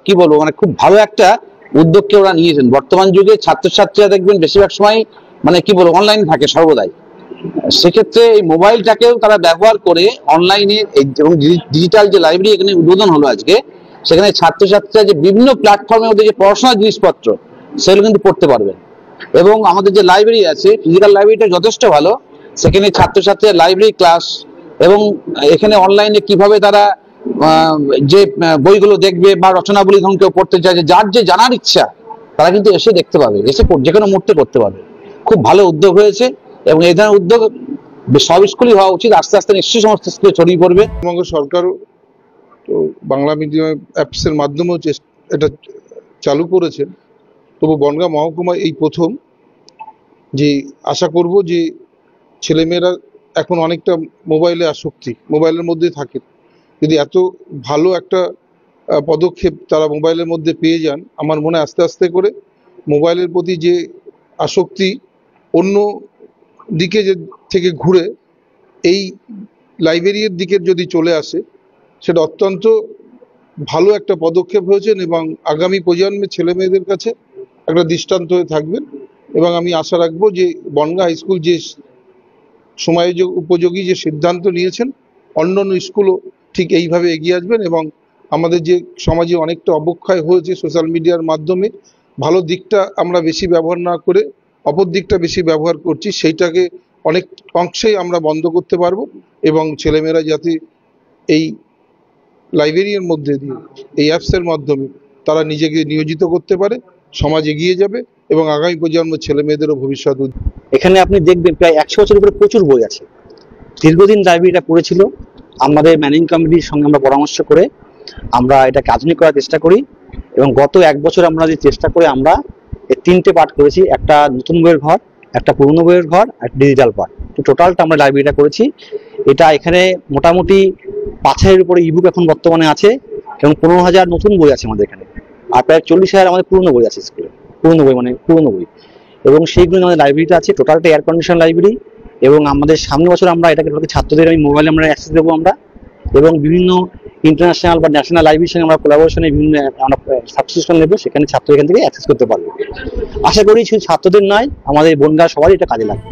কি বলবো, মানে খুব ভালো একটা উদ্যোগকে ওরা নিয়েছেন। বর্তমান যুগে ছাত্রছাত্রীরা দেখবেন বেশিরভাগ সময় মানে কি বলবো অনলাইন থাকে সর্বদাই। সেক্ষেত্রে এই মোবাইলটাকেও তারা ব্যবহার করে অনলাইনে এবং ডিজিটাল যে লাইব্রেরি এখানে উদ্বোধন হলো আজকে, সেখানে ছাত্রছাত্রীরা যে বিভিন্ন প্ল্যাটফর্মের মধ্যে যে পড়াশোনার জিনিসপত্র সেগুলো কিন্তু পড়তে পারবেন। এবং আমাদের যে লাইব্রেরি আছে, ফিজিক্যাল লাইব্রেরিটা যথেষ্ট ভালো। সেখানে ছাত্রছাত্রীরা লাইব্রেরি ক্লাস এবং এখানে অনলাইনে কিভাবে তারা যে বইগুলো দেখবে বা রচনাবলী ধরুন কেউ পড়তে চায়, যার যে জানার ইচ্ছা তারা কিন্তু এসে দেখতে পাবে, এসে যে কোনো মুহূর্তে করতে পারবে। খুব ভালো উদ্যোগ হয়েছে এবং এই ধরনের উদ্যোগ সব স্কুলই হওয়া উচিত। আস্তে আস্তে নিশ্চয়ই সমস্ত স্কুলে ছড়িয়ে পড়বে। পশ্চিমবঙ্গ সরকার তো বাংলা মিডিয়াম অ্যাপসের মাধ্যমেও এটা চালু করেছেন, তবু বনগাঁ মহকুমায় এই প্রথম। যে আশা করব যে ছেলেমেয়েরা এখন অনেকটা মোবাইলে আসক্তি, মোবাইলের মধ্যে থাকে। যদি এত ভালো একটা পদক্ষেপ তারা মোবাইলের মধ্যে পেয়ে যান, আমার মনে আস্তে আস্তে করে মোবাইলের প্রতি যে আসক্তি অন্য দিকে থেকে ঘুরে এই লাইব্রেরির দিকে যদি চলে আসে, সেটা অত্যন্ত ভালো একটা পদক্ষেপ হয়েছেন এবং আগামী প্রজন্মের ছেলেমেয়েদের কাছে একটা দৃষ্টান্ত হয়ে থাকবেন। এবং আমি আশা রাখবো যে বনগাঁ হাই স্কুল যে সময় উপযোগী যে সিদ্ধান্ত নিয়েছেন, অন্যান্য স্কুলও ঠিক এইভাবে এগিয়ে আসবেন। এবং আমাদের যে সমাজে অনেকটা অবক্ষয় হয়েছে সোশ্যাল মিডিয়ার মাধ্যমে, ভালো দিকটা আমরা বেশি ব্যবহার না করে অপর দিকটা বেশি ব্যবহার করছি, সেইটাকে অনেক অংশেই আমরা বন্ধ করতে পারবো। এবং ছেলেমেয়েরা যাতে এই লাইব্রেরির মধ্যে দিয়ে এই অ্যাপসের মাধ্যমে তারা নিজেকে নিয়োজিত করতে পারে, সমাজ এগিয়ে যাবে এবং আগামী প্রজন্মের ছেলে মেয়েদেরও ভবিষ্যৎ। এখানে আপনি দেখবেন প্রায় 100 বছরের উপরে প্রচুর বই আছে। দীর্ঘদিন লাইব্রেরিটা পড়েছিল। আমাদের ম্যানেজিং কমিটির সঙ্গে আমরা পরামর্শ করে আমরা এটাকে আধুনিক করার চেষ্টা করি এবং গত 1 বছর আমরা যে চেষ্টা করে আমরা এই 3টে পার্ট করেছি। একটা নতুন বইয়ের ঘর, একটা পুরনো বইয়ের ঘর, একটা ডিজিটাল পার্ট। তো টোটালটা আমরা লাইব্রেরিটা করেছি। এটা এখানে মোটামুটি 5,000-এর উপরে ইবুক এখন বর্তমানে আছে এবং 15,000 নতুন বই আছে আমাদের এখানে। আর প্রায় 40,000 আমাদের পুরনো বই আছে স্কুলে। পুরনো বই মানে পুরনো বই, এবং সেইগুলো আমাদের লাইব্রেরিটা আছে। টোটালটা এয়ার কন্ডিশন লাইব্রেরি। এবং আমাদের সামনের বছর আমরা এটাকে ছাত্রদের মোবাইলে আমরা অ্যাক্সেস দেবো আমরা, এবং বিভিন্ন ইন্টারন্যাশনাল বা ন্যাশনাল লাইব্রেরির সঙ্গে আমরা কোলাবোরেশনে বিভিন্ন আমরা সাবস্ক্রিপশন নেবো, সেখানে ছাত্র এখান থেকে অ্যাক্সেস করতে পারবে। আশা করি শুধু ছাত্রদের নয়, আমাদের বনগাঁ সবারই এটা কাজে লাগবে।